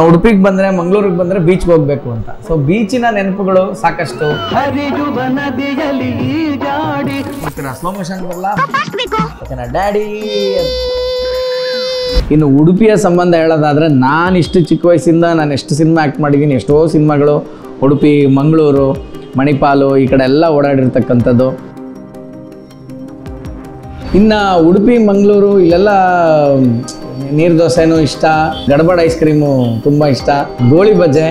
ಉಡುಪಿಗೆ ಬಂದ್ರೆ ಮಂಗಳೂರಿಗೆ ಬಂದ್ರೆ ಬೀಚ್ಗೆ ಹೋಗ್ಬೇಕು ಅಂತ. ಸೊ ಬೀಚಿನ ನೆನಪುಗಳು ಸಾಕಷ್ಟು. ಸ್ಲೋ ಮೋಷನ್ ಬರಲ್ಲ ಡ್ಯಾಡಿ. ಇನ್ನು ಉಡುಪಿಯ ಸಂಬಂಧ ಹೇಳೋದಾದ್ರೆ ನಾನು ಇಷ್ಟು ಚಿಕ್ಕ ವಯಸ್ಸಿಂದ ನಾನು ಎಷ್ಟು ಸಿನಿಮಾ ಆ್ಯಕ್ಟ್ ಮಾಡಿದ್ದೀನಿ, ಎಷ್ಟೋ ಸಿನಿಮಾಗಳು ಉಡುಪಿ, ಮಂಗಳೂರು, ಮಣಿಪಾಲು ಈ ಕಡೆ ಎಲ್ಲ ಓಡಾಡಿರ್ತಕ್ಕಂಥದ್ದು. ಇನ್ನು ಉಡುಪಿ, ಮಂಗಳೂರು ಇಲ್ಲೆಲ್ಲ ನೀರು ದೋಸೆನೂ ಇಷ್ಟ, ಗಡಬಡ ಐಸ್ ಕ್ರೀಮು ತುಂಬ ಇಷ್ಟ, ಗೋಳಿ ಬಜ್ಜೆ.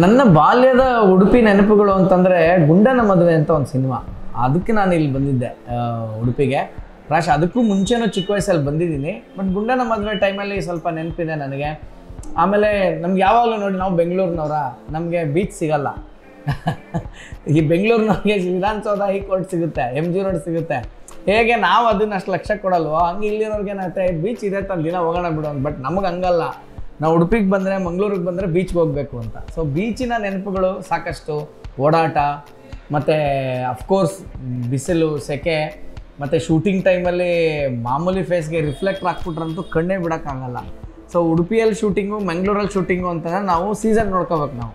ನನ್ನ ಬಾಲ್ಯದ ಉಡುಪಿ ನೆನಪುಗಳು ಅಂತಂದರೆ ಗುಂಡನ ಮದುವೆ ಅಂತ ಒಂದು ಸಿನಿಮಾ, ಅದಕ್ಕೆ ನಾನು ಇಲ್ಲಿ ಬಂದಿದ್ದೆ ಉಡುಪಿಗೆ. ಪ್ರಾಯಶಃ ಅದಕ್ಕೂ ಮುಂಚೆನೂ ಚಿಕ್ಕ ವಯಸ್ಸಲ್ಲಿ ಬಂದಿದ್ದೀನಿ, ಬಟ್ ಗುಂಡನ ಮದುವೆ ಟೈಮಲ್ಲಿ ಸ್ವಲ್ಪ ನೆನಪಿದೆ ನನಗೆ. ಆಮೇಲೆ ನಮ್ಗೆ ಯಾವಾಗಲೂ ನೋಡಿ, ನಾವು ಬೆಂಗಳೂರಿನವರ, ನಮಗೆ ಬೀಚ್ ಸಿಗಲ್ಲ. ಈ ಬೆಂಗಳೂರಿನವ್ರಿಗೆ ವಿಧಾನಸೌಧ ಹೈಕೋರ್ಟ್ ಸಿಗುತ್ತೆ, MG ರೋಡ್ ಸಿಗುತ್ತೆ, ಹೇಗೆ ನಾವು ಅದನ್ನ ಅಷ್ಟು ಲಕ್ಷ ಕೊಡಲ್ವೋ ಹಂಗೆ ಇಲ್ಲಿರೋರ್ಗೆ ಏನಾಗುತ್ತೆ, ಬೀಚ್ ಇದೆ ಅಂತ ದಿನ ಹೋಗೋಣ ಬಿಡು ಅಂತ. ಬಟ್ ನಮಗೆ ಹಂಗಲ್ಲ, ನಾವು ಉಡುಪಿಗೆ ಬಂದರೆ, ಮಂಗಳೂರಿಗೆ ಬಂದರೆ ಬೀಚ್ಗೆ ಹೋಗಬೇಕು ಅಂತ. ಸೊ ಬೀಚಿನ ನೆನಪುಗಳು ಸಾಕಷ್ಟು, ಓಡಾಟ, ಮತ್ತು ಅಫ್ಕೋರ್ಸ್ ಬಿಸಿಲು, ಸೆಕೆ, ಮತ್ತು ಶೂಟಿಂಗ್ ಟೈಮಲ್ಲಿ ಮಾಮೂಲಿ ಫೇಸ್ಗೆ ರಿಫ್ಲೆಕ್ಟ್ ಹಾಕ್ಬಿಟ್ರಂತೂ ಕಣ್ಣೇ ಬಿಡೋಕ್ಕಾಗಲ್ಲ. ಸೊ ಉಡುಪಿಯಲ್ಲಿ ಶೂಟಿಂಗು, ಮಂಗಳೂರಲ್ಲಿ ಶೂಟಿಂಗು ಅಂತಂದರೆ ನಾವು ಸೀಸನ್ ನೋಡ್ಕೋಬೇಕು. ನಾವು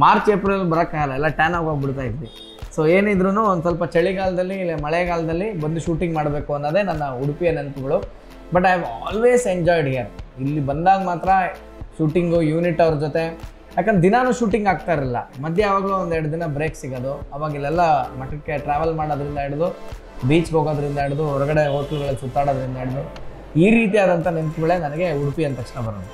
ಮಾರ್ಚ್, ಏಪ್ರಿಲ್ ಬರೋಕ್ಕಾಗಲ್ಲ, ಎಲ್ಲ ಟ್ಯಾನ್ ಆಗೋಗ್ಬಿಡ್ತಾ ಇದ್ವಿ. ಸೊ ಏನಿದ್ರೂ ಒಂದು ಸ್ವಲ್ಪ ಚಳಿಗಾಲದಲ್ಲಿ ಇಲ್ಲ ಮಳೆಗಾಲದಲ್ಲಿ ಬಂದು ಶೂಟಿಂಗ್ ಮಾಡಬೇಕು ಅನ್ನೋದೇ ನನ್ನ ಉಡುಪಿಯ ನೆನಪುಗಳು. But I have always enjoyed here. ಇಲ್ಲಿ ಬಂದಾಗ ಮಾತ್ರ ಶೂಟಿಂಗು, ಯೂನಿಟ್ ಅವ್ರ ಜೊತೆ, ಯಾಕಂದ್ರೆ ದಿನಾನು ಶೂಟಿಂಗ್ ಆಗ್ತಾ ಇರಲಿಲ್ಲ, ಮಧ್ಯೆ ಯಾವಾಗಲೂ 1-2 ದಿನ ಬ್ರೇಕ್ ಸಿಗೋದು. ಅವಾಗ ಇಲ್ಲೆಲ್ಲ ಮಠಕ್ಕೆ ಟ್ರಾವೆಲ್ ಮಾಡೋದ್ರಿಂದ ಹಿಡಿದು, ಬೀಚ್ಗೆ ಹೋಗೋದ್ರಿಂದ ಹಿಡಿದು, ಹೊರಗಡೆ ಹೋಟ್ಲುಗಳಲ್ಲಿ ಸುತ್ತಾಡೋದ್ರಿಂದ ಹಿಡಿದು, ಈ ರೀತಿಯಾದಂಥ ನೆನಪುಗಳೇ ನನಗೆ ಉಡುಪಿ ಅಂದ ತಕ್ಷಣ ಬರೋದು.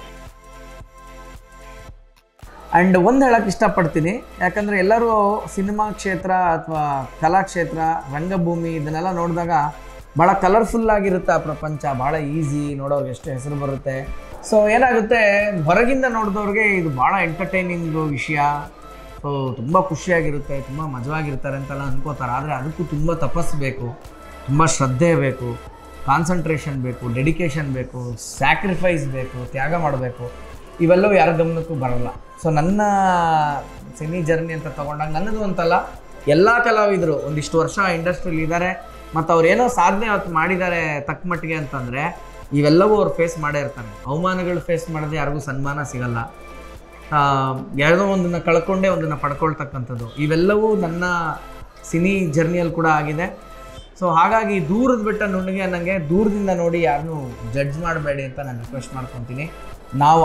ಆ್ಯಂಡ್ ಒಂದು ಹೇಳೋಕ್ಕೆ ಇಷ್ಟಪಡ್ತೀನಿ, ಯಾಕಂದರೆ ಎಲ್ಲರೂ ಸಿನಿಮಾ ಕ್ಷೇತ್ರ ಅಥವಾ ಕಲಾಕ್ಷೇತ್ರ, ರಂಗಭೂಮಿ ಇದನ್ನೆಲ್ಲ ನೋಡಿದಾಗ ಭಾಳ ಕಲರ್ಫುಲ್ಲಾಗಿರುತ್ತೆ ಆ ಪ್ರಪಂಚ, ಭಾಳ ಈಸಿ, ನೋಡೋರಿಗೆ ಎಷ್ಟು ಹೆಸರು ಬರುತ್ತೆ. ಸೊ ಏನಾಗುತ್ತೆ, ಹೊರಗಿಂದ ನೋಡಿದವ್ರಿಗೆ ಇದು ಭಾಳ ಎಂಟರ್ಟೈನಿಂಗು ವಿಷಯ, ಸೊ ತುಂಬ ಖುಷಿಯಾಗಿರುತ್ತೆ, ತುಂಬ ಮಜವಾಗಿರ್ತಾರೆ ಅಂತೆಲ್ಲ ಅನ್ಕೋತಾರೆ. ಆದರೆ ಅದಕ್ಕೂ ತುಂಬ ತಪಸ್ಸು ಬೇಕು, ತುಂಬ ಶ್ರದ್ಧೆ ಬೇಕು, ಕಾನ್ಸಂಟ್ರೇಷನ್ ಬೇಕು, ಡೆಡಿಕೇಶನ್ ಬೇಕು, ಸ್ಯಾಕ್ರಿಫೈಸ್ ಬೇಕು, ತ್ಯಾಗ ಮಾಡಬೇಕು. ಇವೆಲ್ಲವೂ ಯಾರ ಗಮನಕ್ಕೂ ಬರೋಲ್ಲ. ಸೊ ನನ್ನ ಸಿನಿ ಜರ್ನಿ ಅಂತ ತೊಗೊಂಡಾಗ ನನ್ನದು ಅಂತಲ್ಲ, ಎಲ್ಲ ಕಲಾವಿದರು ಒಂದಿಷ್ಟು ವರ್ಷ ಇಂಡಸ್ಟ್ರಿಯಲ್ಲಿ ಇದ್ದಾರೆ ಮತ್ತು ಅವ್ರು ಏನೋ ಸಾಧನೆ ಅವತ್ತು ಮಾಡಿದ್ದಾರೆ ತಕ್ಕ ಮಟ್ಟಿಗೆ ಅಂತಂದರೆ, ಇವೆಲ್ಲವೂ ಅವ್ರು ಫೇಸ್ ಮಾಡೇ ಇರ್ತಾರೆ. ಅವಮಾನಗಳು ಫೇಸ್ ಮಾಡಿದ್ರೆ ಯಾರಿಗೂ ಸನ್ಮಾನ ಸಿಗಲ್ಲ, ಯಾವುದೋ ಒಂದನ್ನು ಕಳ್ಕೊಂಡೇ ಒಂದನ್ನು ಪಡ್ಕೊಳ್ತಕ್ಕಂಥದ್ದು. ಇವೆಲ್ಲವೂ ನನ್ನ ಸಿನಿ ಜರ್ನಿಯಲ್ಲಿ ಕೂಡ ಆಗಿದೆ. ಸೊ ಹಾಗಾಗಿ ದೂರದ ಬಿಟ್ಟ ನುಣ್ಣಗೆ ನನಗೆ ದೂರದಿಂದ ನೋಡಿ ಯಾರನ್ನೂ ಜಡ್ಜ್ ಮಾಡಬೇಡಿ ಅಂತ ನಾನು ರಿಕ್ವೆಸ್ಟ್ ಮಾಡ್ಕೊತೀನಿ. ನಾವು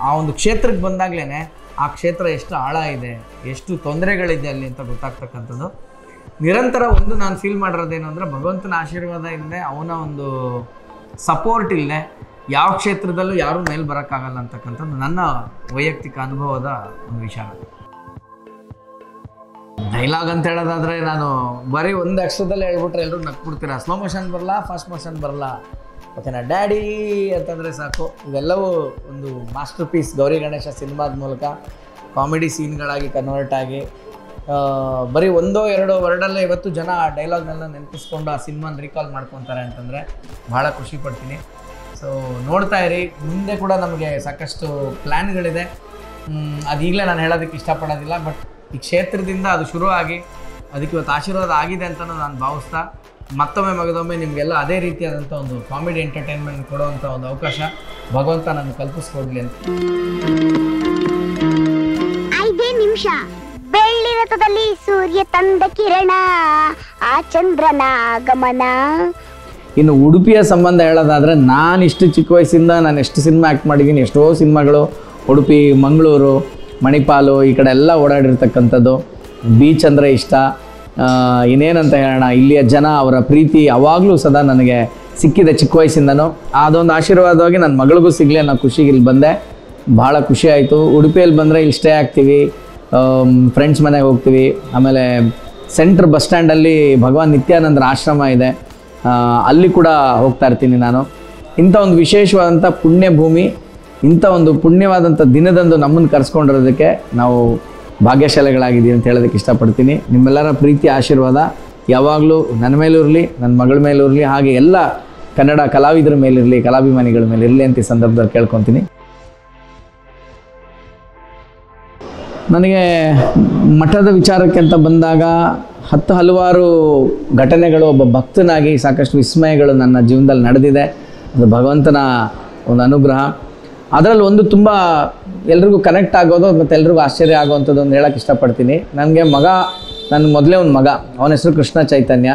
ಆ ಒಂದು ಕ್ಷೇತ್ರಕ್ಕೆ ಬಂದಾಗಲೇ ಆ ಕ್ಷೇತ್ರ ಎಷ್ಟು ಆಳ ಇದೆ, ಎಷ್ಟು ತೊಂದರೆಗಳಿದೆ ಅಲ್ಲಿ ಅಂತ ಗೊತ್ತಾಗ್ತಕ್ಕಂಥದ್ದು. ನಿರಂತರ ಒಂದು ನಾನು ಫೀಲ್ ಮಾಡಿರೋದೇನು ಅಂದರೆ, ಭಗವಂತನ ಆಶೀರ್ವಾದ ಇಲ್ಲದೆ, ಅವನ ಒಂದು ಸಪೋರ್ಟ್ ಇಲ್ಲದೆ ಯಾವ ಕ್ಷೇತ್ರದಲ್ಲೂ ಯಾರೂ ಮೇಲೆ ಬರೋಕ್ಕಾಗಲ್ಲ ಅಂತಕ್ಕಂಥದ್ದು ನನ್ನ ವೈಯಕ್ತಿಕ ಅನುಭವದ ಒಂದು ವಿಚಾರ. ಡೈಲಾಗ್ ಅಂತ ಹೇಳೋದಾದರೆ, ನಾನು ಬರೀ ಒಂದು ಅಕ್ಷರದಲ್ಲೇ ಹೇಳ್ಬಿಟ್ರೆ ಎಲ್ಲರೂ ನಕ್ಬಿಡ್ತೀರಾ. ಸ್ಲೋ ಮೋಷನ್ ಬರಲ್ಲ, ಫಾಸ್ಟ್ ಮೋಷನ್ ಬರಲ್ಲ, ಓಕೆನಾ, ಡ್ಯಾಡಿ ಅಂತಂದರೆ ಸಾಕು. ಇವೆಲ್ಲವೂ ಒಂದು ಮಾಸ್ಟರ್ ಪೀಸ್ ಗೌರಿ ಗಣೇಶ ಸಿನಿಮಾದ ಮೂಲಕ ಕಾಮಿಡಿ ಸೀನ್ಗಳಾಗಿ ಕನ್ವರ್ಟ್ ಆಗಿ, ಬರೀ 1-2 ವರ್ಡಲ್ಲೇ ಇವತ್ತು ಜನ ಆ ಡೈಲಾಗ್ನೆಲ್ಲ ನೆನಪಿಸ್ಕೊಂಡು ಆ ಸಿನಿಮಾನ ರೀಕಾಲ್ ಮಾಡ್ಕೊತಾರೆ ಅಂತಂದರೆ ಭಾಳ ಖುಷಿ ಪಡ್ತೀನಿ. ಸೊ ನೋಡ್ತಾ ಇರಿ, ಮುಂದೆ ಕೂಡ ನಮಗೆ ಸಾಕಷ್ಟು ಪ್ಲ್ಯಾನ್ಗಳಿದೆ. ಅದು ಈಗಲೇ ನಾನು ಹೇಳೋದಕ್ಕೆ ಇಷ್ಟಪಡೋದಿಲ್ಲ, ಬಟ್ ಈ ಕ್ಷೇತ್ರದಿಂದ ಅದು ಶುರುವಾಗಿ ಅದಕ್ಕೆ ಇವತ್ತು ಆಶೀರ್ವಾದ ಆಗಿದೆ ಅಂತಲೂ ನಾನು ಭಾವಿಸ್ತಾ, ಮತ್ತೊಮ್ಮೆ ಮಗದೊಮ್ಮೆ ನಿಮಗೆಲ್ಲ ಅದೇ ರೀತಿಯಾದಂಥ ಒಂದು ಕಾಮಿಡಿ ಎಂಟರ್ಟೈನ್ಮೆಂಟ್ ಕೊಡುವಂಥ ಒಂದು ಅವಕಾಶ ಭಗವಂತ ನನಗೆ ಕಲ್ಪಿಸ್ಕೊಡ್ಲಿ ಅಂತ. 5 ನಿಮಿಷ ಬೆಳ್ಳಿ ರಥದಲ್ಲಿ ಸೂರ್ಯ ತಂದ ಕಿರಣ, ಆ ಚಂದ್ರನ ಆಗಮನ. ಇನ್ನು ಉಡುಪಿಯ ಸಂಬಂಧ ಹೇಳೋದಾದರೆ, ನಾನು ಇಷ್ಟು ಚಿಕ್ಕ ವಯಸ್ಸಿಂದ ನಾನು ಎಷ್ಟು ಸಿನಿಮಾ ಆ್ಯಕ್ಟ್ ಮಾಡಿದ್ದೀನಿ, ಎಷ್ಟೋ ಸಿನಿಮಾಗಳು ಉಡುಪಿ, ಮಂಗಳೂರು, ಮಣಿಪಾಲು ಈ ಕಡೆ ಎಲ್ಲ ಓಡಾಡಿರ್ತಕ್ಕಂಥದ್ದು. ಬೀಚ್ ಅಂದರೆ ಇಷ್ಟ. ಇನ್ನೇನಂತ ಹೇಳೋಣ, ಇಲ್ಲಿಯ ಜನ, ಅವರ ಪ್ರೀತಿ ಯಾವಾಗಲೂ ಸದಾ ನನಗೆ ಸಿಕ್ಕಿದೆ ಚಿಕ್ಕ ವಯಸ್ಸಿಂದನೂ. ಅದೊಂದು ಆಶೀರ್ವಾದವಾಗಿ ನನ್ನ ಮಗಳಿಗೂ ಸಿಗಲಿ ಅನ್ನೋ ಖುಷಿಗೆ ಇಲ್ಲಿ ಬಂದೆ. ಭಾಳ ಖುಷಿ ಆಯಿತು. ಉಡುಪಿಯಲ್ಲಿ ಬಂದರೆ ಇಲ್ಲಿ ಸ್ಟೇ ಆಗ್ತೀವಿ, ಫ್ರೆಂಡ್ಸ್ ಮನೆಗೆ ಹೋಗ್ತೀವಿ. ಆಮೇಲೆ ಸೆಂಟ್ರ್ ಬಸ್ ಸ್ಟ್ಯಾಂಡಲ್ಲಿ ಭಗವಾನ್ ನಿತ್ಯಾನಂದರ ಆಶ್ರಮ ಇದೆ, ಅಲ್ಲಿ ಕೂಡ ಹೋಗ್ತಾ ಇರ್ತೀನಿ ನಾನು. ಇಂಥ ಒಂದು ವಿಶೇಷವಾದಂಥ ಪುಣ್ಯ ಭೂಮಿ, ಇಂಥ ಒಂದು ಪುಣ್ಯವಾದಂಥ ದಿನದಂದು ನಮ್ಮನ್ನು ಕರೆಸ್ಕೊಂಡಿರೋದಕ್ಕೆ ನಾವು ಭಾಗ್ಯಶಾಲಿಗಳಾಗಿದ್ದೀವಿ ಅಂತ ಹೇಳೋದಕ್ಕೆ ಇಷ್ಟಪಡ್ತೀನಿ. ನಿಮ್ಮೆಲ್ಲರ ಪ್ರೀತಿ ಆಶೀರ್ವಾದ ಯಾವಾಗಲೂ ನನ್ನ ಮೇಲೂ ಇರಲಿ, ನನ್ನ ಮಗಳ ಮೇಲೂ ಇರಲಿ, ಹಾಗೆ ಎಲ್ಲ ಕನ್ನಡ ಕಲಾವಿದರ ಮೇಲಿರಲಿ, ಕಲಾಭಿಮಾನಿಗಳ ಮೇಲೆ ಇರಲಿ ಅಂತ ಈ ಸಂದರ್ಭದಲ್ಲಿ ಕೇಳ್ಕೊತೀನಿ. ನನಗೆ ಮಠದ ವಿಚಾರಕ್ಕೆ ಅಂತ ಬಂದಾಗ ಹಲವಾರು ಘಟನೆಗಳು ಒಬ್ಬ ಭಕ್ತನಾಗಿ ಸಾಕಷ್ಟು ವಿಸ್ಮಯಗಳು ನನ್ನ ಜೀವನದಲ್ಲಿ ನಡೆದಿದೆ. ಅದು ಭಗವಂತನ ಒಂದು ಅನುಗ್ರಹ. ಅದರಲ್ಲಿ ಒಂದು ತುಂಬ ಎಲ್ರಿಗೂ ಕನೆಕ್ಟ್ ಆಗೋದು ಮತ್ತು ಎಲ್ರಿಗೂ ಆಶ್ಚರ್ಯ ಆಗೋವಂಥದ್ದು ಒಂದು ಹೇಳೋಕ್ಕೆ ಇಷ್ಟಪಡ್ತೀನಿ. ನನಗೆ ನನ್ನ ಮೊದಲೇ ಒಂದು ಮಗ, ಅವನ ಹೆಸರು ಕೃಷ್ಣ ಚೈತನ್ಯ.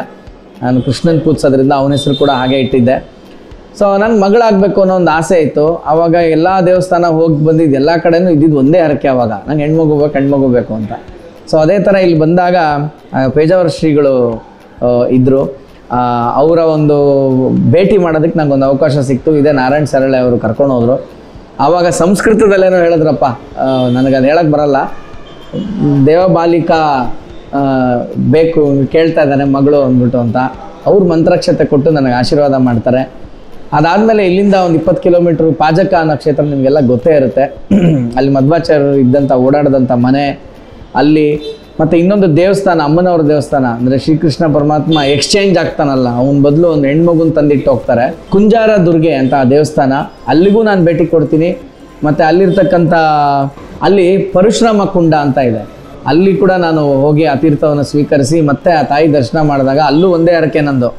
ನಾನು ಕೃಷ್ಣನ ಪೂಜಿಸೋದ್ರಿಂದ ಅವನ ಹೆಸರು ಕೂಡ ಹಾಗೆ ಇಟ್ಟಿದ್ದೆ. ಸೊ ನನಗೆ ಮಗಳಾಗಬೇಕು ಅನ್ನೋ ಒಂದು ಆಸೆ ಇತ್ತು. ಆವಾಗ ಎಲ್ಲ ದೇವಸ್ಥಾನ ಹೋಗಿ ಬಂದಿದ್ದು, ಎಲ್ಲ ಕಡೆನೂ ಇದ್ದಿದ್ದು ಒಂದೇ ಹರಕೆ. ಆವಾಗ ನಂಗೆ ಹೆಣ್ಮಗು ಬೇಕು ಅಂತ. ಸೊ ಅದೇ ಥರ ಇಲ್ಲಿ ಬಂದಾಗ ಪೇಜಾವರ ಶ್ರೀಗಳು ಇದ್ದರು. ಅವರ ಒಂದು ಭೇಟಿ ಮಾಡೋದಕ್ಕೆ ನಂಗೊಂದು ಅವಕಾಶ ಸಿಕ್ತು. ಇದೇ ನಾರಾಯಣ ಸರಳೆ ಅವರು ಕರ್ಕೊಂಡು ಹೋದರು. ಆವಾಗ ಸಂಸ್ಕೃತದಲ್ಲೇನೋ ಹೇಳಿದ್ರಪ್ಪ, ನನಗೆ ಅದು ಹೇಳಕ್ಕೆ ಬರಲ್ಲ. ದೇವಬಾಲಿಕಾ ಬೇಕು, ಕೇಳ್ತಾ ಇದ್ದಾನೆ ಮಗಳು ಅಂದ್ಬಿಟ್ಟು ಅಂತ. ಅವ್ರು ಮಂತ್ರಾಕ್ಷತೆ ಕೊಟ್ಟು ನನಗೆ ಆಶೀರ್ವಾದ ಮಾಡ್ತಾರೆ. ಅದಾದಮೇಲೆ ಇಲ್ಲಿಂದ ಒಂದು 20 ಕಿಲೋಮೀಟ್ರ್ ಪಾಜಕ ಅನ್ನೋ ಕ್ಷೇತ್ರ ನಿಮಗೆಲ್ಲ ಗೊತ್ತೇ ಇರುತ್ತೆ. ಅಲ್ಲಿ ಮಧ್ವಾಚಾರ್ಯರು ಇದ್ದಂಥ ಓಡಾಡಿದಂಥ ಮನೆ ಅಲ್ಲಿ, ಮತ್ತು ಇನ್ನೊಂದು ದೇವಸ್ಥಾನ, ಅಮ್ಮನವ್ರ ದೇವಸ್ಥಾನ. ಅಂದರೆ ಶ್ರೀಕೃಷ್ಣ ಪರಮಾತ್ಮ ಎಕ್ಸ್ಚೇಂಜ್ ಆಗ್ತಾನಲ್ಲ, ಅವನ ಬದಲು ಒಂದು ಹೆಣ್ಮಗುನ ತಂದಿಟ್ಟು ಹೋಗ್ತಾರೆ. ಕುಂಜಾರ ದುರ್ಗೆ ಅಂತ ಆ ದೇವಸ್ಥಾನ, ಅಲ್ಲಿಗೂ ನಾನು ಭೇಟಿ ಕೊಡ್ತೀನಿ. ಮತ್ತು ಅಲ್ಲಿರ್ತಕ್ಕಂಥ ಅಲ್ಲಿ ಪರಶುರಾಮ ಕುಂಡ ಅಂತ ಇದೆ, ಅಲ್ಲಿ ಕೂಡ ನಾನು ಹೋಗಿ ಆ ತೀರ್ಥವನ್ನು ಸ್ವೀಕರಿಸಿ ಮತ್ತೆ ಆ ತಾಯಿ ದರ್ಶನ ಮಾಡಿದಾಗ ಅಲ್ಲೂ ಒಂದೇ ಹರಕೆ ನಂದು.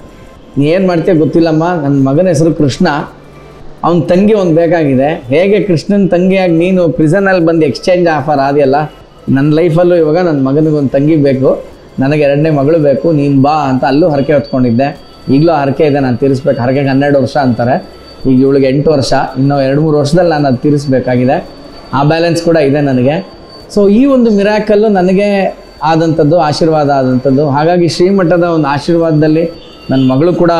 ನೀ ಏನು ಮಾಡ್ತೀಯ ಗೊತ್ತಿಲ್ಲಮ್ಮ, ನನ್ನ ಮಗನ ಹೆಸರು ಕೃಷ್ಣ, ಅವನ ತಂಗಿ ಒಂದು ಬೇಕಾಗಿದೆ. ಹೇಗೆ ಕೃಷ್ಣನ ತಂಗಿಯಾಗಿ ನೀನು ಪ್ರಿಸನಲ್ಲಿ ಬಂದು ಎಕ್ಸ್ಚೇಂಜ್ ಆಫರ್ ಆದಿಯಲ್ಲ, ನನ್ನ ಲೈಫಲ್ಲೂ ಇವಾಗ ನನ್ನ ಮಗನಿಗೊಂದು ತಂಗಿ ಬೇಕು, ನನಗೆ 2ನೇ ಮಗಳು ಬೇಕು, ನೀನು ಬಾ ಅಂತ ಅಲ್ಲೂ ಹರಕೆ ಹೊತ್ಕೊಂಡಿದ್ದೆ. ಈಗಲೂ ಹರಕೆ ಇದೆ, ನಾನು ತೀರಿಸ್ಬೇಕು. ಹರಕೆಗೆ 12 ವರ್ಷ ಅಂತಾರೆ, ಈಗ ಇವಳಿಗೆ 8 ವರ್ಷ. ಇನ್ನೂ 2-3 ವರ್ಷದಲ್ಲಿ ನಾನು ಅದು ತೀರಿಸ್ಬೇಕಾಗಿದೆ. ಆ ಬ್ಯಾಲೆನ್ಸ್ ಕೂಡ ಇದೆ ನನಗೆ. ಸೊ ಈ ಒಂದು ಮಿರಾಕಲ್ಲು ನನಗೆ ಆದಂಥದ್ದು, ಆಶೀರ್ವಾದ ಆದಂಥದ್ದು. ಹಾಗಾಗಿ ಶ್ರೀಮಠದ ಒಂದು ಆಶೀರ್ವಾದದಲ್ಲಿ ನನ್ನ ಮಗಳು ಕೂಡ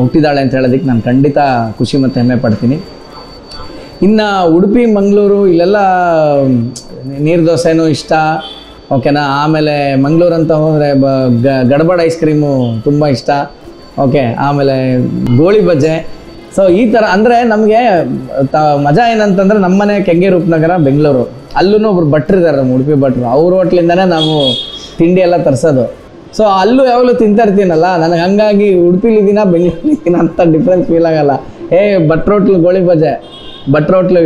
ಹುಟ್ಟಿದಾಳೆ ಅಂತ ಹೇಳೋದಕ್ಕೆ ನಾನು ಖಂಡಿತ ಖುಷಿ ಮತ್ತು ಹೆಮ್ಮೆ ಪಡ್ತೀನಿ. ಇನ್ನು ಉಡುಪಿ, ಮಂಗಳೂರು ಇಲ್ಲೆಲ್ಲ ನೀರು ದೋಸೆನೂ ಇಷ್ಟ, ಓಕೆನಾ. ಆಮೇಲೆ ಮಂಗಳೂರು ಅಂತ ಹೋದರೆ ಗಡಬಡ ಐಸ್ ಕ್ರೀಮು ತುಂಬ ಇಷ್ಟ, ಓಕೆ. ಆಮೇಲೆ ಗೋಳಿ ಬಜ್ಜೆ. ಸೊ ಈ ಥರ ಅಂದರೆ ನಮಗೆ ಮಜಾ ಏನಂತಂದರೆ, ನಮ್ಮನೆ ಕೆಂಗೇರಿ ಉಪನಗರ ಬೆಂಗಳೂರು, ಅಲ್ಲೂ ಒಬ್ರು ಭಟ್ರಿದ್ದಾರೆ, ನಮ್ಮ ಉಡುಪಿ ಭಟ್ರು. ಅವ್ರ ಹೋಟ್ಲಿಂದನೇ ನಾವು ತಿಂಡಿ ಎಲ್ಲ ತರಿಸೋದು. ಸೊ ಅಲ್ಲೂ ಯಾವಾಗಲೂ ತಿಂತಾ ಇರ್ತೀನಲ್ಲ, ನನಗೆ ಹಾಗಾಗಿ ಉಡುಪಿಲಿದ್ದೀನ ಬೆಂಗಳೂರಿದ್ದೀನ ಅಂತ ಡಿಫ್ರೆನ್ಸ್ ಫೀಲ್ ಆಗಲ್ಲ. ಭಟ್ರ ಹೋಟ್ಲು ಗೋಳಿ ಬಜ್ಜೆ, ಭಟ್ರ ಹೋಟ್ಲು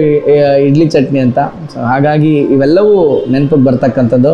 ಇಡ್ಲಿ ಚಟ್ನಿ ಅಂತ. ಸೊ ಹಾಗಾಗಿ ಇವೆಲ್ಲವೂ ನೆನಪಿಗೆ ಬರ್ತಕ್ಕಂಥದ್ದು.